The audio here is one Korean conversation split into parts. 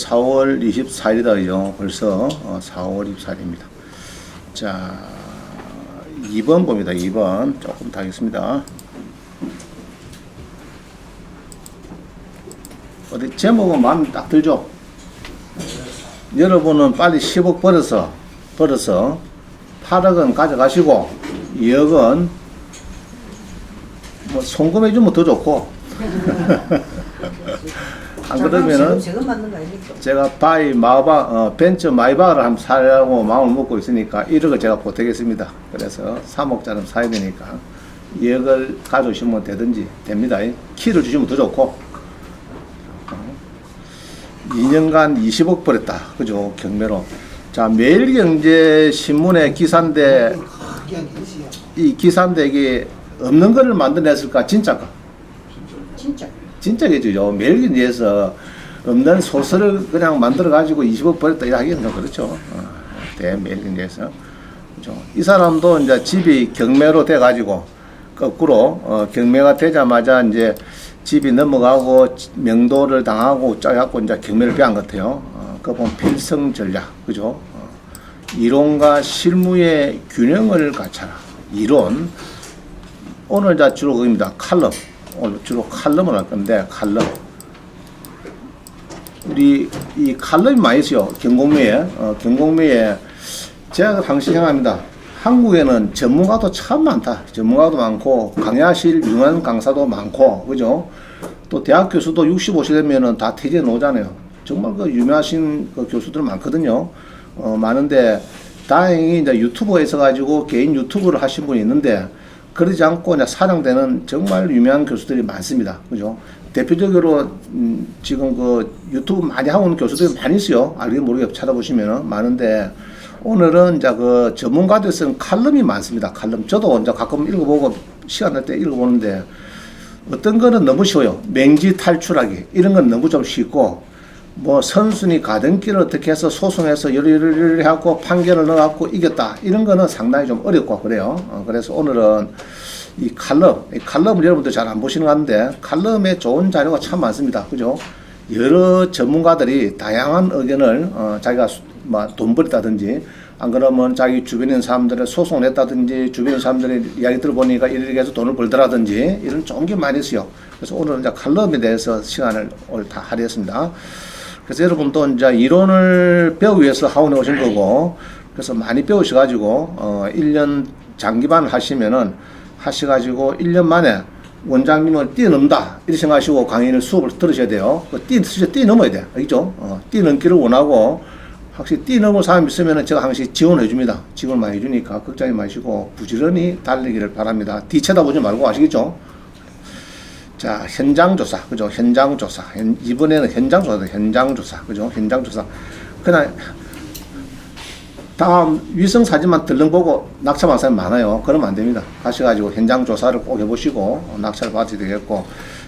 4월 24일이다, 그죠? 벌써 4월 24일입니다. 자, 2번 봅니다. 2번 조금 더 하겠습니다. 어디 제목은 마음에 딱 들죠? 여러분은 빨리 10억 벌어서 8억은 가져가시고 2억은 뭐 송금해 주면 더 좋고 안 그러면은 제가 벤처 마이바를 한번 사려고 마음을 먹고 있으니까 1억을 제가 보태겠습니다. 그래서 3억짜리 사야 되니까 2억을 가져오시면 되든지 됩니다. 키를 주시면 더 좋고 2년간 20억 벌었다. 그죠? 경매로. 자, 매일경제신문의 기사인데 이 기사인데 이게 없는 거를 만들어냈을까? 진짜가? 진짜겠죠. 매일경제에서 없는 소설을 그냥 만들어가지고 20억 벌었다. 이렇게 하기는 좀 그렇죠. 매일경제에서. 그죠? 이 사람도 이제 집이 경매로 돼가지고 거꾸로 경매가 되자마자 이제 집이 넘어가고 명도를 당하고 짜갖고 이제 경매를 배운 것 같아요. 그거 보면 필성 전략, 그죠? 이론과 실무의 균형을 갖춰라. 이론. 오늘 이제 주로 그겁니다. 칼럼. 오늘 주로 칼럼을 할 건데, 칼럼. 우리 이 칼럼이 많이 있어요. 경공매에. 제가 항상 생각합니다. 한국에는 전문가도 참 많다. 전문가도 많고 강야실 유명한 강사도 많고, 그죠? 또 대학 교수도 65세 되면은 다 퇴직해 놓잖아요. 정말 그 유명하신 그 교수들 많거든요. 많은데 다행히 이제 유튜버에 있어가지고 개인 유튜브를 하신 분이 있는데 그러지 않고 이제 사장되는 정말 유명한 교수들이 많습니다. 그죠? 대표적으로 지금 그 유튜브 많이 하고 있는 교수들이 많이 있어요. 알게 모르게 찾아보시면은 많은데. 오늘은 이제 그 전문가들 쓴 칼럼이 많습니다. 칼럼. 저도 이제 가끔 읽어보고 시간 날 때 읽어보는데 어떤 거는 너무 쉬워요. 맹지 탈출하기. 이런 건 너무 좀 쉽고 뭐 선순위 가등기를 어떻게 해서 소송해서 이러이러이러 해갖고 판결을 넣어갖고 이겼다. 이런 거는 상당히 좀 어렵고 그래요. 그래서 오늘은 이 칼럼을 여러분들 잘 안 보시는 것 같은데 칼럼에 좋은 자료가 참 많습니다. 그죠? 여러 전문가들이 다양한 의견을 자기가 돈 벌었다든지 안 그러면 자기 주변에 있는 사람들을 소송을 했다든지 주변의 사람들의 이야기 들어보니까 이렇게 해서 돈을 벌더라든지 이런 좋은 게 많이 있어요. 그래서 오늘은 이제 칼럼에 대해서 시간을 오늘 다 할애했습니다. 그래서 여러분도 이제 이론을 배우기 위해서 학원에 오신 거고 그래서 많이 배우셔가지고 1년 장기반을 하셔가지고 1년 만에 원장님을 뛰어넘다 이렇게 생각하시고 강의를 수업을 들으셔야 돼요. 뛰어넘어야 돼. 알겠죠? 뛰어넘기를 원하고 확실히 뛰어넘을 사람이 있으면 제가 항상 지원해 줍니다. 지원 많이 해주니까 걱정이 마시고 부지런히 달리기를 바랍니다. 뒤 쳐다보지 말고 아시겠죠? 자, 현장조사. 그죠? 현장조사. 이번에는 현장조사다. 현장조사. 그죠? 현장조사. 그냥 다음 위성사진만 들렁 보고 낙찰받은 사람이 많아요. 그러면 안 됩니다. 가셔가지고 현장조사를 꼭 해보시고 낙찰을 받아야 되겠고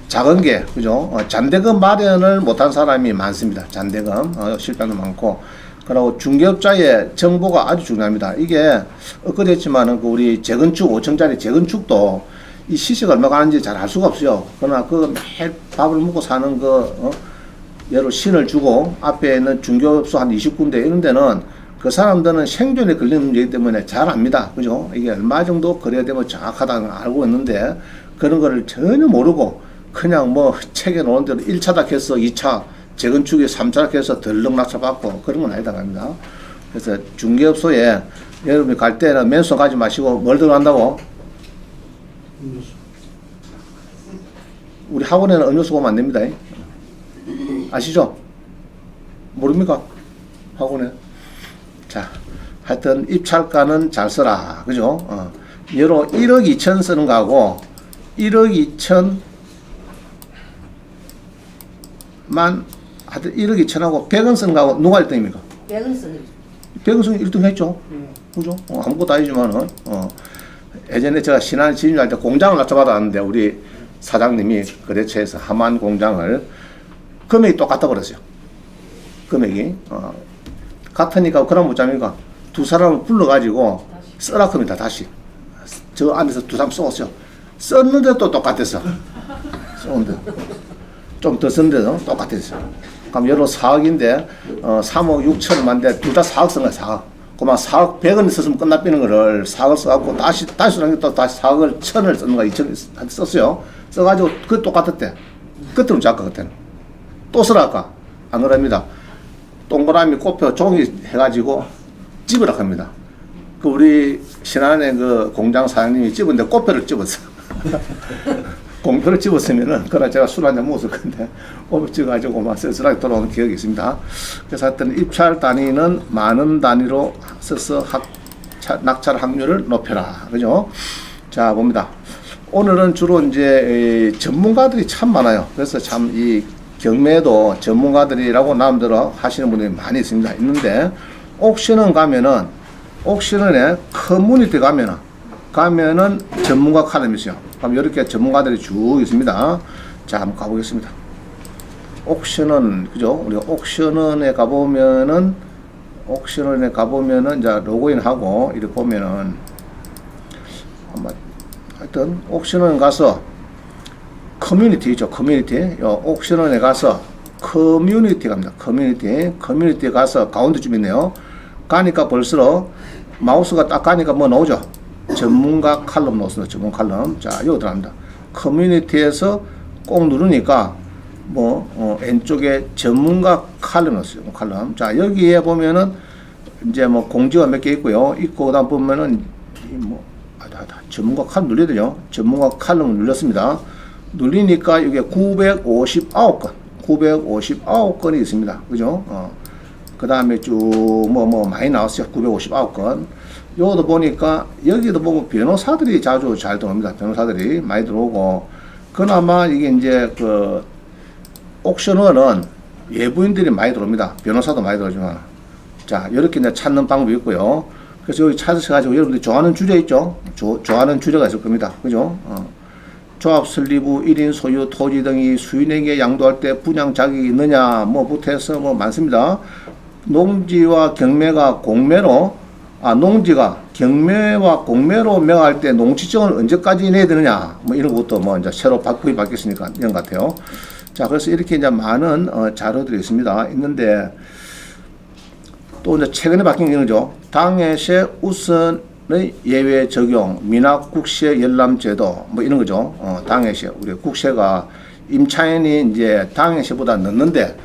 작은 게 그죠? 잔대금 마련을 못한 사람이 많습니다. 잔대금 실패도 많고 그리고 중개업자의 정보가 아주 중요합니다. 이게 엊그제 했지만은 우리 재건축 5층짜리 재건축도 이 시세가 얼마 가는지 잘 알 수가 없어요. 그러나 그 매일 밥을 먹고 사는 예로 신을 주고 앞에 있는 중개업소 한 20군데 이런 데는 그 사람들은 생존에 걸리는 문제이기 때문에 잘 압니다. 그죠? 이게 얼마 정도 거래가 되면 정확하다는 걸 알고 있는데 그런 거를 전혀 모르고 그냥 뭐 책에 놓은 대로 1차다 해서 2차 재건축에 3차다 해서 덜렁 낙찰받고 그런 건 아니다 합니다. 그래서 중개업소에 여러분이 갈 때는 맨손 가지 마시고 뭘 들어간다고? 우리 학원에는 음료수 보면 안 됩니다. 아시죠? 모릅니까? 학원에. 자, 하여튼 입찰가는 잘 써라. 그죠? 예로 1억 2천 쓰는 거하고 1억 2천만 하여튼 1억 2천하고 100원 쓰는 거하고 누가 1등입니까? 100원 쓰는 100원 쓰는 1등 했죠? 그죠? 아무것도 아니지만은 예전에 제가 신안 진입할 때 공장을 낙찰받았는데 우리 사장님이 거래처에서 하만 공장을 금액이 똑같다 그랬어요. 금액이 같으니까 그럼 못잡니까? 두 사람을 불러가지고 써라 겁니다. 다시 저 안에서 두 사람 쏘았어요. 썼는데 또 똑같았어. 쏘는데 좀 더 썼는데도 똑같았어. 그럼 여러 4억인데 3억 6천만인데 둘 다 4억 쓴 거야. 4억. 그만 4억 100원 썼으면 끝나버리는 거를 4억을 써갖고 다시 수락이 또 다시 4억을 1000을 쓰는 거야. 2천 썼어요. 써가지고 그 똑같았대. 끝으로 작가 그때는 또 쓰라까 안 그럽니다. 동그라미 꼽혀 종이 해가지고 집으라 합니다. 그 우리 신안에 그 공장 사장님이 집었는데 꽃표를 집었어. 공표를 집었으면은 그래 제가 술 한잔 먹었을 건데 꽃표 찍어가지고 막 쓸쓸하게 돌아오는 기억이 있습니다. 그래서 하여튼 입찰 단위는 만원 단위로 써서 낙찰 확률을 높여라. 그죠? 자 봅니다. 오늘은 주로 이제 전문가들이 참 많아요. 그래서 참 이 경매도 전문가들이라고 남들어 하시는 분들이 많이 있습니다. 있는데 옥션은 가면은 옥션에 커뮤니티 가면은 전문가 칼럼이 있어요. 그럼 이렇게 전문가들이 쭉 있습니다. 자 한번 가보겠습니다. 옥션은 그죠? 우리가 옥션에 가보면은 이제 로그인하고 이렇게 보면은 아마 하여튼 옥션원 가서 커뮤니티 있죠. 커뮤니티 옥션원에 가서 커뮤니티 갑니다. 커뮤니티 가서 가운데쯤 있네요. 가니까 벌써 마우스가 딱 가니까 뭐 나오죠. 전문가 칼럼 나왔습니다. 전문 칼럼. 자 여기 들어갑니다. 커뮤니티에서 꼭 누르니까 왼쪽에 전문가 칼럼 나왔어요. 칼럼. 자 여기에 보면은 이제 공지가 몇 개 있고요. 있고 그다음 보면은 전문가 칼럼 눌려야 되죠. 전문가 칼럼을 눌렀습니다. 눌리니까 이게 959건이 있습니다. 그죠? 그 다음에 쭉 많이 나왔어요. 959건. 요것도 보니까 여기도 보면 변호사들이 자주 잘 들어옵니다. 변호사들이 많이 들어오고 그나마 이게 이제 그 옥션원은 외부인들이 많이 들어옵니다. 변호사도 많이 들어오지만 자 이렇게 이제 찾는 방법이 있고요. 그래서 여기 찾으셔가지고 여러분들이 좋아하는 주제 있죠? 좋아하는 주제가 있을 겁니다. 그죠? 조합 설립 후 1인 소유 토지 등이 수인에게 양도할 때 분양 자격이 있느냐 뭐부터 해서 많습니다. 농지와 경매가 공매로 농지가 경매와 공매로 매할 때 농지증을 언제까지 내야 되느냐 이런 것도 이제 새로 바꾸기 바뀌었으니까 이런 것 같아요. 자 그래서 이렇게 이제 많은 자료들이 있는데 또 이제 최근에 바뀐 게 거죠. 당해세 우선의 예외 적용, 미납국세 열람제도 이런 거죠. 당해세 우리 국세가 임차인이 이제 당해세보다 늦는데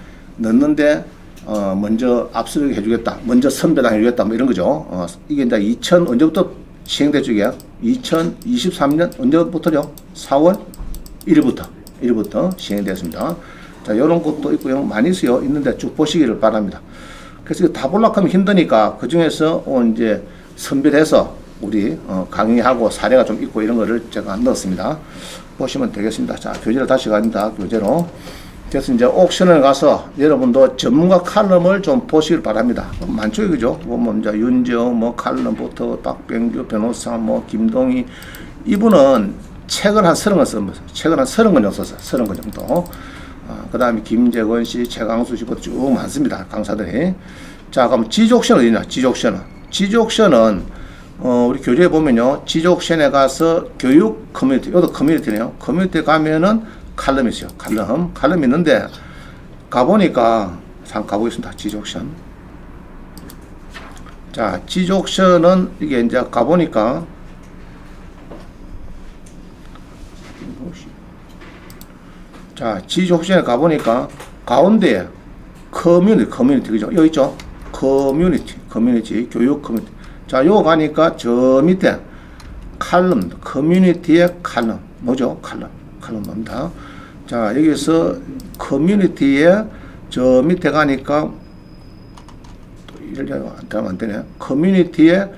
먼저 압수를 해주겠다, 먼저 선배당해주겠다 이런 거죠. 이게 이제 언제부터 시행됐죠? 이게 2023년 언제부터죠? 4월 1일부터 시행됐습니다. 자 이런 것도 있고요. 많이 있는데 쭉 보시기를 바랍니다. 그래서 다 보려고 하면 힘드니까 그 중에서 이제 선별해서 우리 강의하고 사례가 좀 있고 이런 거를 제가 넣었습니다. 보시면 되겠습니다. 자, 교재를 다시 갑니다. 교재로. 그래서 이제 옥션을 가서 여러분도 전문가 칼럼을 좀 보시길 바랍니다. 많죠, 그죠? 이제 윤정, 칼럼부터 박병규 변호사, 김동희 이분은 책을 한 30권 썼습니다. 책을 한 30권 썼어요. 30권 정도. 그 다음에 김재건 씨, 최강수 씨부터 쭉 많습니다. 강사들이. 자, 그럼 지족션 어디냐? 지족션은 우리 교재에 보면요. 지족션에 가서 교육 커뮤니티, 이것도 커뮤니티네요. 커뮤니티에 가면은 칼럼이 있어요. 칼럼이 있는데 가보니까 잠깐 가보겠습니다. 지족션. 자, 지족션은 이게 이제 가보니까 자, 지족션에 가보니까 가운데에 커뮤니티 그죠? 여기 있죠? 커뮤니티 교육 커뮤니티. 자, 요거 가니까 저 밑에 칼럼, 커뮤니티의 칼럼 뭐죠? 칼럼입니다. 자, 여기서 커뮤니티에 저 밑에 가니까 또 이렇게 안 되네. 커뮤니티의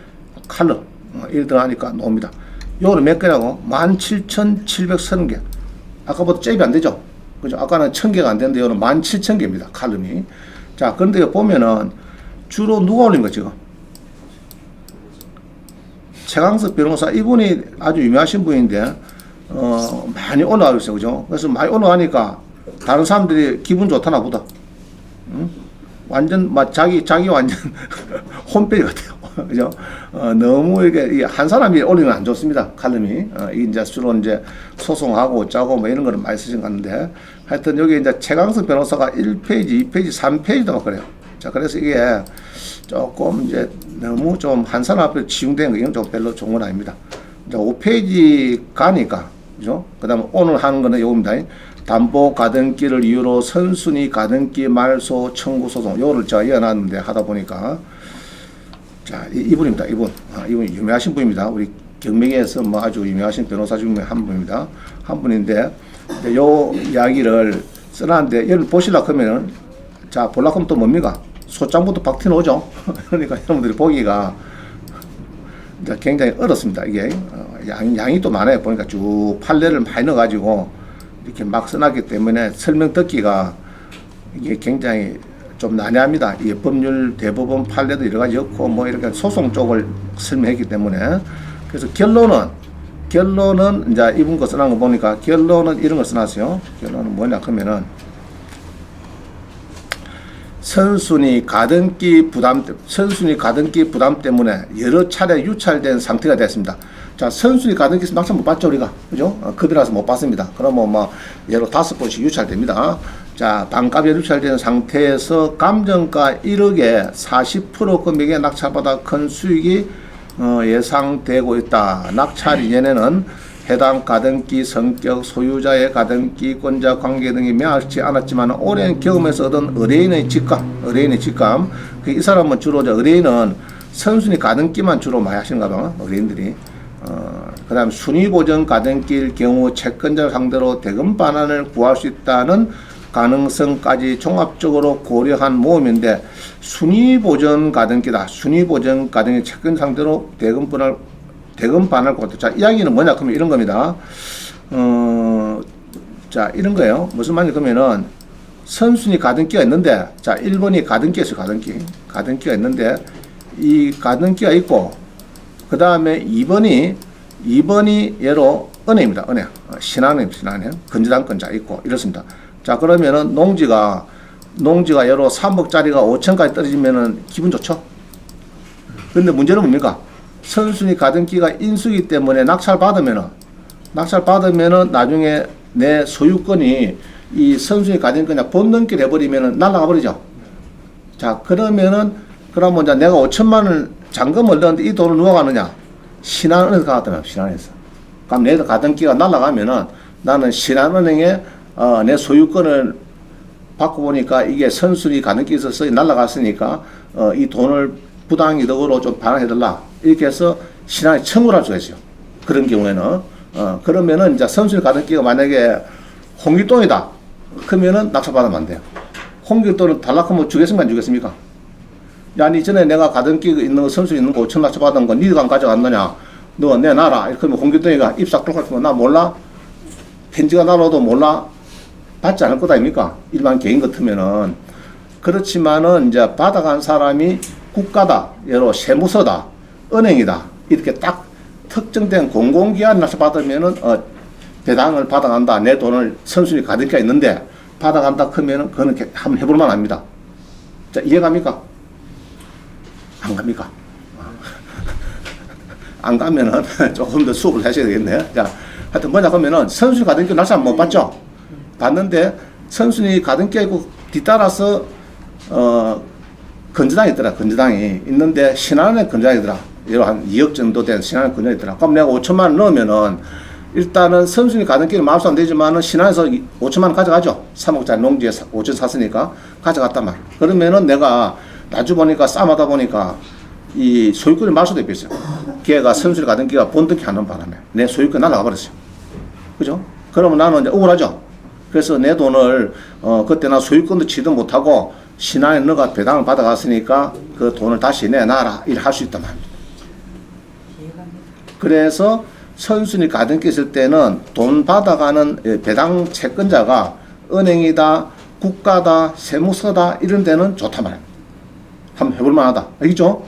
칼럼 이렇게 들어가니까 나옵니다. 요거는 몇 개라고? 17,730개. 아까보다 잽이 안 되죠? 그죠? 아까는 1000개가 안 되는데 이거는 17,000개입니다. 칼럼이. 자, 그런데 보면은 주로 누가 올린 거 지금? 최강석 변호사 이분이 아주 유명하신 분인데 많이 올라가고 있어요. 그죠? 그래서 많이 올라가니까 다른 사람들이 기분 좋다나 보다. 응? 완전 자기 완전 홈페이지 같아요. 그죠? 너무 이게 한 사람이 올리면 안 좋습니다. 칼럼이. 이 이제 주로 이제 소송하고 짜고 뭐 이런 거를 많이 쓰신 것 같은데 하여튼 여기 이제 최강석 변호사가 1페이지, 2페이지, 3페이지도 막 그래요. 자, 그래서 이게 조금 이제 너무 좀 한 사람 앞에 치중된 거 이건 좀 별로 좋은 건 아닙니다. 이제 5페이지 가니까, 그죠? 그 다음에 오늘 하는 거는 요겁니다. 담보 가등기를 이유로 선순위 가등기 말소 청구 소송 요거를 제가 이어놨는데 하다 보니까 자 이분입니다. 이분 유명하신 분입니다. 우리 경매에서 뭐 아주 유명하신 변호사 중에 한 분입니다. 한 분인데 요 이야기를 써놨는데 여러분 보시려고 하면은 자 보려고 하면 또 뭡니까? 소장부터 박 튀어나오죠. 그러니까 여러분들이 보기가 굉장히 어렵습니다. 이게 양이 또 많아요. 보니까 쭉 판례를 많이 넣어가지고 이렇게 막 써놨기 때문에 설명 듣기가 이게 굉장히 좀 난해합니다. 이 법률 대법원 판례도 여러 가지 없고 뭐 이렇게 소송 쪽을 설명했기 때문에 그래서 결론은 이제 이분 거 써놓은 거 보니까 결론은 이런 걸 써놨어요. 결론은 뭐냐 하면은 선순위 가등기 부담 때문에 여러 차례 유찰된 상태가 됐습니다. 자, 선순위 가등기 낙찰 못 봤죠, 우리가? 그죠? 급이라서 못 봤습니다. 그러면 뭐, 예로 5번씩 유찰됩니다. 자, 반값에 유찰된 상태에서 감정가 1억에 40% 금액의 낙찰보다 큰 수익이 예상되고 있다. 낙찰 이전에는 해당 가등기 성격, 소유자의 가등기권자 관계 등이 명확치 않았지만 오랜 경험에서 얻은 의뢰인의 직감, 이 사람은 주로 의뢰인은 선순위 가등기만 주로 많이 하시는가 봐, 의뢰인들이. 그 다음 순위보전 가등기일 경우 채권자를 상대로 대금 반환을 구할 수 있다는 가능성까지 종합적으로 고려한 모험인데 순위보전 가등기다. 순위보전 가등기 채권 상대로 대금 반환을 구한다. 자, 이야기는 뭐냐 그러면 이런 겁니다. 자, 이런 거예요. 무슨 말이냐 그러면은 선순위 가등기가 있는데 자, 1번이 가등기였어요. 가등기가 있는데 이 가등기가 있고 그 다음에 2번이 예로 은행입니다. 은행. 신한은행. 건재당권자 있고 이렇습니다. 자, 그러면은 농지가 예로 3억짜리가 5천까지 떨어지면은 기분 좋죠? 근데 문제는 뭡니까? 선순위 가등기가 인수기 때문에 낙찰 받으면은 나중에 내 소유권이 이 선순위 가등기 그냥 본넘기를 해버리면은 날아가 버리죠. 자, 그러면 이제 내가 5천만 원 잔금을 넣었는데 이 돈을 누가 가느냐? 신한은행에서 가갔다면 신한은행에서. 그럼 내 가등기가 날아가면은 나는 신한은행에 내 소유권을 받고 보니까 이게 선순위 가등기에서 날아갔으니까 이 돈을 부당이득으로 좀 반환해달라. 이렇게 해서 신한에 청구를 할 수가 있어요. 그런 경우에는 그러면은 이제 선순위 가등기가 만약에 홍길동이다. 그러면은 낙찰받으면 안 돼요. 홍길동은 달라고 하면 주겠습니까? 안 주겠습니까? 야, 니 전에 내가 가등기 있는 거, 선수 있는 거 5천 낙찰 받은 거, 니가 안 가져갔느냐? 너 내놔라. 이렇게 하면 홍길동이가 입싹 뚫고 나 몰라? 편지가 날아도 몰라? 받지 않을 거다, 아닙니까? 일반 개인 같으면은. 그렇지만은 이제 받아간 사람이 국가다, 예로 세무서다, 은행이다. 이렇게 딱 특정된 공공기관 낙찰 받으면은, 배당을 받아간다. 내 돈을 선순위 가등기가 있는데 받아간다 하면은 그거는 한번 해볼만 합니다. 자, 이해갑니까? 안 갑니까? 안 가면은 조금 더 수업을 하셔야 되겠네요. 자, 하여튼 뭐냐 하면은 선순위 가등기 낙찰 못 받죠? 받는데 선순위 가등기가 있고 뒤따라서 건재당이 있더라. 건재당이 있는데 신한은행 건재당이 있더라. 한 2억 정도 된 신한은행 건재당이 있더라. 그럼 내가 5천만 원 넣으면은 일단은 선순위 가등기는 마음속 안 되지만은 신한에서 5천만 원 가져가죠. 3억짜리 농지에 5천 샀으니까 가져갔단 말이야. 그러면은 내가 나중 보니까 싸움하다 보니까 이 소유권이 말소돼 있어요. 걔가 선순위 가등기가 본등기 하는 바람에 내 소유권이 날아가 버렸어요. 그죠? 그러면 나는 이제 억울하죠. 그래서 내 돈을 그때 나 소유권도 취득 못하고 신한에 너가 배당을 받아갔으니까 그 돈을 다시 내놔라 이렇게 할 수 있단 말입니다. 그래서 선순위 가등기 있을 때는 돈 받아가는 배당 채권자가 은행이다, 국가다, 세무서다 이런 데는 좋단 말입니다. 한번 해볼 만하다. 알겠죠?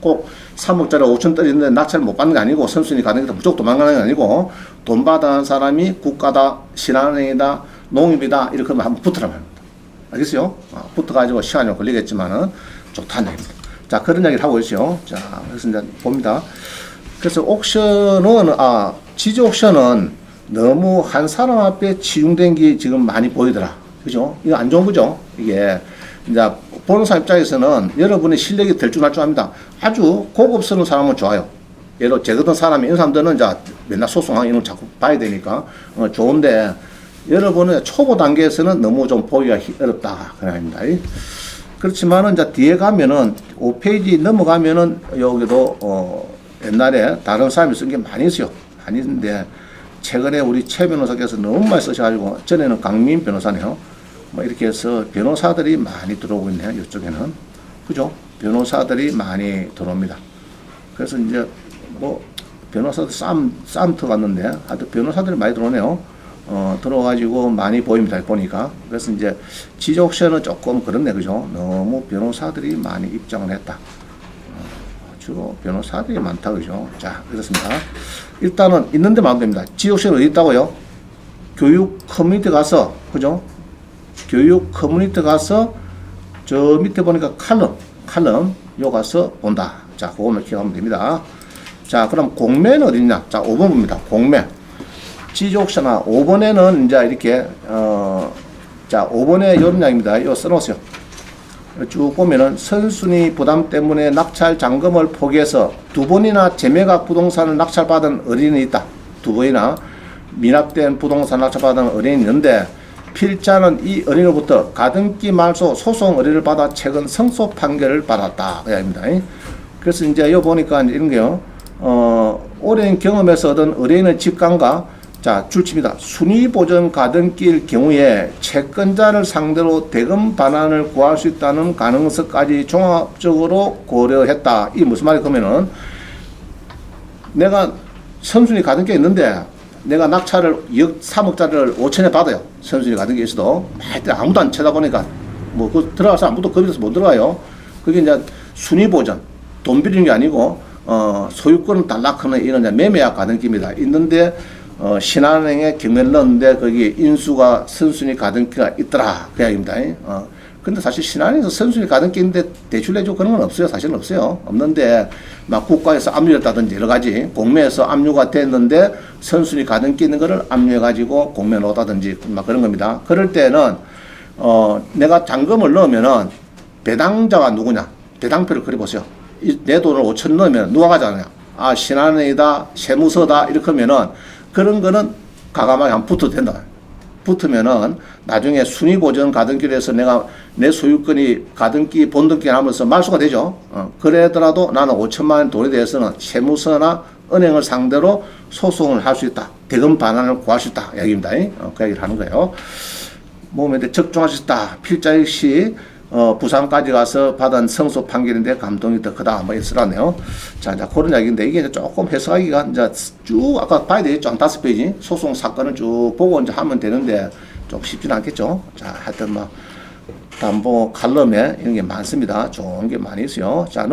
꼭 3억짜리 5천 떨어지는데 낙찰 못 받는 게 아니고 선순위 가등기다 무조건 도망가는 게 아니고 돈 받아간 사람이 국가다, 신한은행이다, 농협이다 이렇게 하면 한번 붙으라 말입니다. 알겠어요? 붙어가지고 시간이 걸리겠지만은 좋다는 얘기입니다. 자, 그런 이야기를 하고 있죠. 자, 그래서 이제 봅니다. 그래서 옥션은, 지지 옥션은 너무 한 사람 앞에 치중된 게 지금 많이 보이더라. 그죠? 이거 안 좋은 거죠? 이게. 이제 보는 사람 입장에서는 여러분의 실력이 될 줄 알 줄 압니다. 아주 고급스러운 사람은 좋아요. 예를 들어, 제 같은 사람이, 이런 사람들은 이제 맨날 소송하고 이런 걸 자꾸 봐야 되니까, 좋은데, 여러분의 초보 단계에서는 너무 좀 보기가 어렵다. 그럽니다. 그렇지만은 이제 뒤에 가면은 5페이지 넘어가면은 여기도 옛날에 다른 사람이 쓴 게 많이 있어요. 많이 있는데 최근에 우리 최 변호사께서 너무 많이 쓰셔가지고 전에는 강민 변호사네요. 뭐 이렇게 해서 변호사들이 많이 들어오고 있네요. 이쪽에는 그죠? 변호사들이 많이 들어옵니다. 그래서 이제 뭐 변호사들 싸움 들어갔는데 하여튼 변호사들이 많이 들어오네요. 들어가지고 많이 보입니다. 보니까. 그래서 이제 지지 옥션은 조금 그렇네. 그죠? 너무 변호사들이 많이 입장을 했다. 주로 변호사들이 많다. 그죠? 자, 그렇습니다. 일단은 있는데 마음 됩니다. 지지 옥션은 어디 있다고요? 교육 커뮤니티 가서, 그죠? 교육 커뮤니티 가서 저 밑에 보니까 칼럼, 요 가서 본다. 자, 그거만 기억하면 됩니다. 자, 그럼 공매는 어디 있냐? 자, 5번 봅니다. 공매. 지지 옥션아 5번에는 이제 이렇게 자 5번에 이런 이야기입니다. 이거 써놓으세요. 쭉 보면은 선순위 부담 때문에 낙찰 잔금을 포기해서 2번이나 재매각 부동산을 낙찰받은 어린이 있다. 2번이나 미납된 부동산 낙찰받은 어린이 있는데 필자는 이 어린이로부터 가등기 말소 소송 의뢰를 받아 최근 승소 판결을 받았다. 그 이야기입니다. 그래서 이제 여기 보니까 이런 게요. 오랜 경험에서 얻은 의뢰인의 직감과 자, 줄칩니다. 순위보전 가등기일 경우에 채권자를 상대로 대금 반환을 구할 수 있다는 가능성까지 종합적으로 고려했다. 이게 무슨 말이 그러면은 내가 선순위 가등기가 있는데 내가 낙찰을 2억, 3억짜리를 5천에 받아요. 선순위 가등기가 있어도 아무도 안 쳐다보니까 뭐 그 들어가서 아무도 겁이 못 들어가요. 그게 이제 순위보전 돈 빌리는 게 아니고 소유권을 달라크는 이런 이제 매매약 가등기입니다. 있는데 신한은행에 경매를 넣었는데 거기 인수가 선순위 가등기가 있더라. 그 이야기입니다. 근데 사실 신한은행에서 선순위 가등기인데 대출 내주고 그런 건 없어요. 사실은 없어요. 없는데 막 국가에서 압류했다든지 여러 가지 공매에서 압류가 됐는데 선순위 가등기 있는 거를 압류해가지고 공매 넣었다든지 막 그런 겁니다. 그럴 때는 내가 잔금을 넣으면은 배당자가 누구냐? 배당표를 그려보세요. 내 돈을 5천 넣으면 누가 가잖아요. 아, 신한은행이다, 세무서다 이렇게 하면은 그런 거는 과감하게 안 붙어도 된다. 붙으면은 나중에 순위보전 가등기를 해서 내가 내 소유권이 가등기, 본등기 하면서 말소가 되죠. 그래더라도 나는 5천만 원 돈에 대해서는 세무서나 은행을 상대로 소송을 할 수 있다. 대금 반환을 구할 수 있다. 얘기입니다. 그 얘기를 하는 거예요. 몸에 적중할 수 있다. 필자 역시 부산까지 가서 받은 승소 판결인데 감동이 더 크다. 뭐 있으라네요. 자, 이제 그런 이야기인데 이게 이제 조금 해석하기가 이제 쭉 아까 봐야 되겠죠. 한 5페이지 소송 사건을 쭉 보고 이제 하면 되는데 좀 쉽지는 않겠죠. 자, 하여튼 뭐 담보 칼럼에 이런 게 많습니다. 좋은 게 많이 있어요. 자,